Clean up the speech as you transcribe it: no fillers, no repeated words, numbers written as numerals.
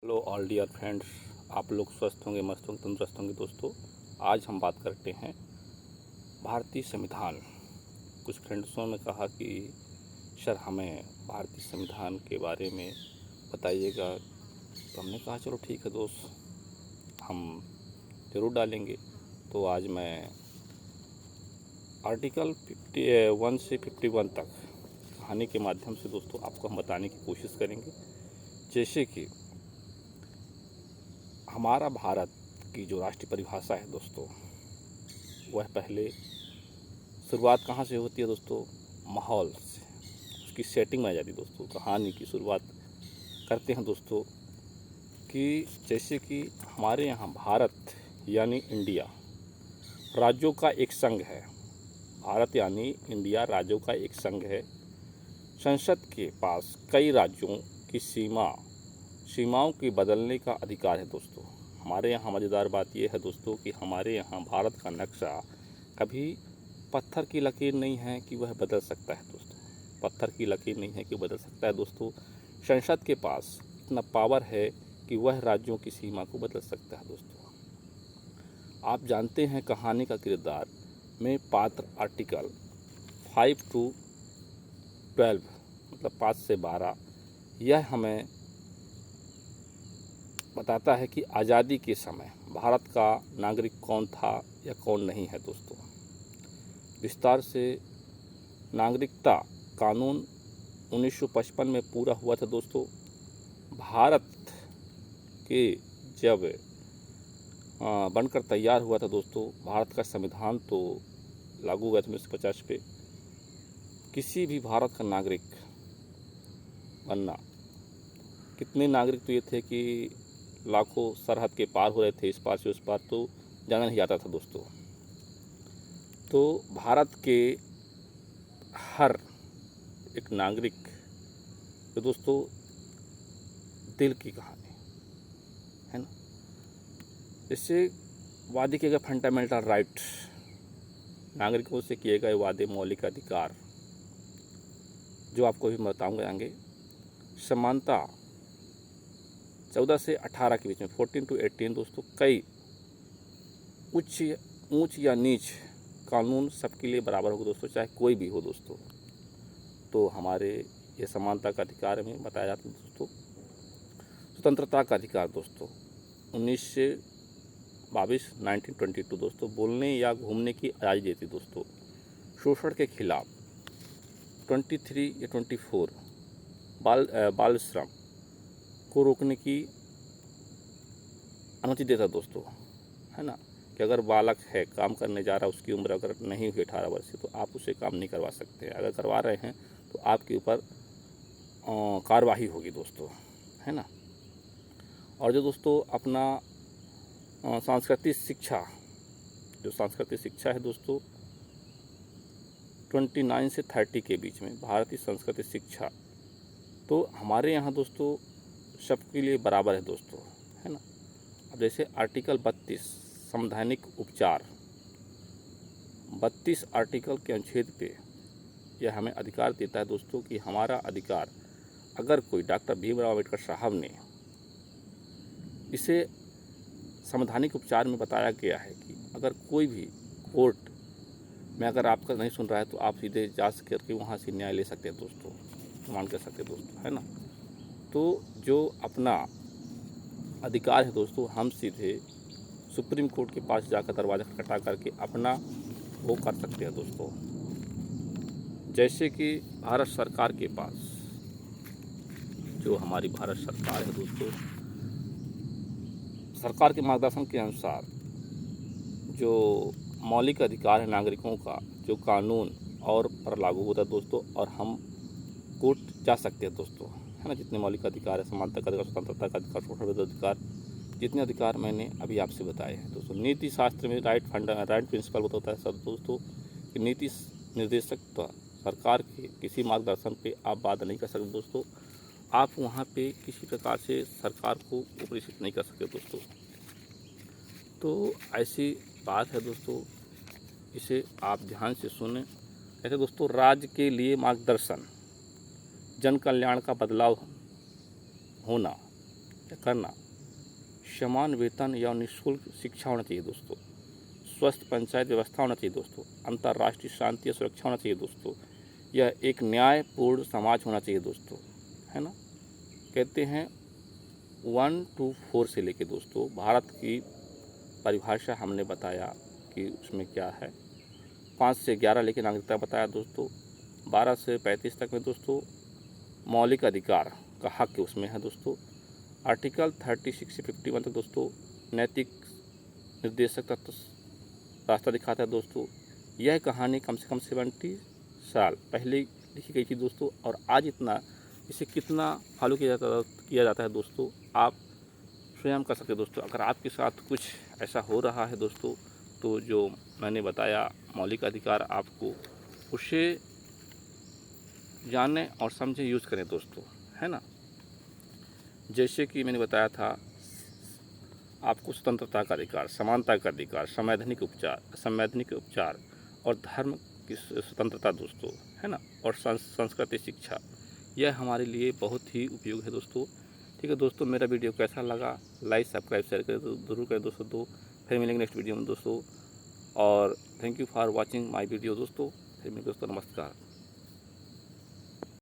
Hello all dear friends. आप लोग स्वस्थ होंगे, मस्त होंगे, तंदुरुस्त होंगे। दोस्तों, आज हम बात करते हैं भारतीय संविधान। कुछ फ्रेंड्सों ने कहा कि सर हमें भारतीय संविधान के बारे में बताइएगा, तो हमने कहा चलो ठीक है दोस्त, हम ज़रूर डालेंगे। तो आज मैं आर्टिकल 51 से 51 तक कहानी के माध्यम से दोस्तों आपको हम बताने की कोशिश करेंगे। जैसे कि हमारा भारत की जो राष्ट्रीय परिभाषा है दोस्तों, वह पहले शुरुआत कहाँ से होती है दोस्तों? माहौल से, उसकी सेटिंग में आ जाती है दोस्तों। कहानी की शुरुआत करते हैं दोस्तों कि जैसे कि हमारे यहाँ भारत यानी इंडिया राज्यों का एक संघ है। भारत यानी इंडिया राज्यों का एक संघ है। संसद के पास कई राज्यों की सीमाओं के बदलने का अधिकार है दोस्तों। हमारे यहाँ मज़ेदार बात यह है दोस्तों कि हमारे यहाँ भारत का नक्शा कभी पत्थर की लकीर नहीं है कि वह बदल सकता है दोस्तों। पत्थर की लकीर नहीं है कि बदल सकता है दोस्तों। संसद के पास इतना पावर है कि वह राज्यों की सीमा को बदल सकता है दोस्तों। आप जानते हैं कहानी का किरदार में पात्र आर्टिकल 5 to 12 मतलब 5 से 12 यह हमें बताता है कि आज़ादी के समय भारत का नागरिक कौन था या कौन नहीं है दोस्तों। विस्तार से नागरिकता कानून 1955 में पूरा हुआ था दोस्तों। भारत के जब बनकर तैयार हुआ था दोस्तों, भारत का संविधान तो लागू हुआ था 1950 पे। किसी भी भारत का नागरिक बनना, कितने नागरिक तो ये थे कि लाखों सरहद के पार हो रहे थे, इस पार से उस पार, तो जाना नहीं जाता था दोस्तों। तो भारत के हर एक नागरिक तो दोस्तों दिल की कहानी है ना। इससे वादे किए गए फंडामेंटल राइट, नागरिकों से किए गए वादे, मौलिक अधिकार जो आपको भी बताऊंगा आगे। समानता 14 से 18 के बीच में 14 to 18 दोस्तों। कई ऊंच या नीच कानून सबके लिए बराबर होगा दोस्तों, चाहे कोई भी हो दोस्तों। तो हमारे ये समानता का अधिकार में बताया जाता है दोस्तों। स्वतंत्रता का अधिकार दोस्तों 1922 दोस्तों। बोलने या घूमने की आज़ादी देती दोस्तों। शोषण के खिलाफ 23 या 24 बाल श्रम को रोकने की अनुमति देता दोस्तों, है ना। कि अगर बालक है, काम करने जा रहा है, उसकी उम्र अगर नहीं हुई 18 वर्ष की, तो आप उसे काम नहीं करवा सकते। अगर करवा रहे हैं तो आपके ऊपर कार्रवाई होगी दोस्तों, है ना। और जो दोस्तों अपना सांस्कृतिक शिक्षा, जो सांस्कृतिक शिक्षा है दोस्तों 29 से 30 के बीच में भारतीय सांस्कृतिक शिक्षा, तो हमारे यहाँ दोस्तों सबके लिए बराबर है दोस्तों, है ना। अब जैसे आर्टिकल 32 संवैधानिक उपचार, 32 आर्टिकल के अनुच्छेद पे यह हमें अधिकार देता है दोस्तों कि हमारा अधिकार, अगर कोई डॉक्टर भीमराव अम्बेडकर साहब ने इसे संवैधानिक उपचार में बताया गया है कि अगर कोई भी कोर्ट में अगर आपका नहीं सुन रहा है तो आप सीधे जा करके वहाँ से न्याय ले सकते हैं दोस्तों, प्रमाण कर सकते हैं दोस्तों, है ना। तो जो अपना अधिकार है दोस्तों, हम सीधे सुप्रीम कोर्ट के पास जाकर दरवाज़ा खटखटा करके अपना वो कर सकते हैं दोस्तों। जैसे कि भारत सरकार के पास, जो हमारी भारत सरकार है दोस्तों, सरकार के मार्गदर्शन के अनुसार जो मौलिक अधिकार है नागरिकों का, जो कानून और पर लागू होता है दोस्तों, और हम कोर्ट जा सकते हैं दोस्तों, है ना। जितने मौलिक अधिकार है, समानता का अधिकार, स्वतंत्रता का अधिकार, शोषण विरोधी अधिकार, जितने अधिकार मैंने अभी आपसे बताए हैं दोस्तों। नीति शास्त्र में राइट प्रिंसिपल होता है सर दोस्तों कि नीति निर्देशक सरकार के किसी मार्गदर्शन पे आप बात नहीं कर सकते दोस्तों। आप वहाँ पे किसी प्रकार से सरकार को उपरिष्ट नहीं कर सकते दोस्तों। तो ऐसी बात है दोस्तों, इसे आप ध्यान से सुनें। ऐसे दोस्तों, राज्य के लिए मार्गदर्शन, जन कल्याण का बदलाव होना, करना, समान वेतन या निःशुल्क शिक्षा होना चाहिए दोस्तों, स्वस्थ पंचायत व्यवस्था होना चाहिए दोस्तों, अंतर्राष्ट्रीय शांति और सुरक्षा होना चाहिए दोस्तों, यह एक न्यायपूर्ण समाज होना चाहिए दोस्तों, है ना। कहते हैं 1 to 4 से लेके दोस्तों भारत की परिभाषा हमने बताया कि उसमें क्या है। 5 से 11 लेके नागरिकता बताया दोस्तों। 12 से 35 तक में दोस्तों मौलिक अधिकार का हक उसमें है दोस्तों। आर्टिकल 36 से 51 तक दोस्तों नैतिक निर्देशक तत्व रास्ता दिखाता है दोस्तों। यह कहानी कम से कम 70 साल पहले लिखी गई थी दोस्तों, और आज इसे कितना फॉलो किया जाता है दोस्तों, आप स्वयं कर सकते हैं दोस्तों। अगर आपके साथ कुछ ऐसा हो रहा है दोस्तों, तो जो मैंने बताया मौलिक अधिकार, आपको उसे जाने और समझे, यूज़ करें दोस्तों, है ना। जैसे कि मैंने बताया था, आपको स्वतंत्रता का अधिकार, समानता का अधिकार, संवैधानिक उपचार और धर्म की स्वतंत्रता दोस्तों, है ना, और संस्कृति शिक्षा, यह हमारे लिए बहुत ही उपयोगी है दोस्तों। ठीक है दोस्तों, मेरा वीडियो कैसा लगा, लाइक सब्सक्राइब शेयर करें तो जरूर करें दोस्तों। फिर मिलेंगे नेक्स्ट वीडियो में दोस्तों, और thank you for watching my video दोस्तों। फिर मिलेंगे दोस्तों, नमस्कार।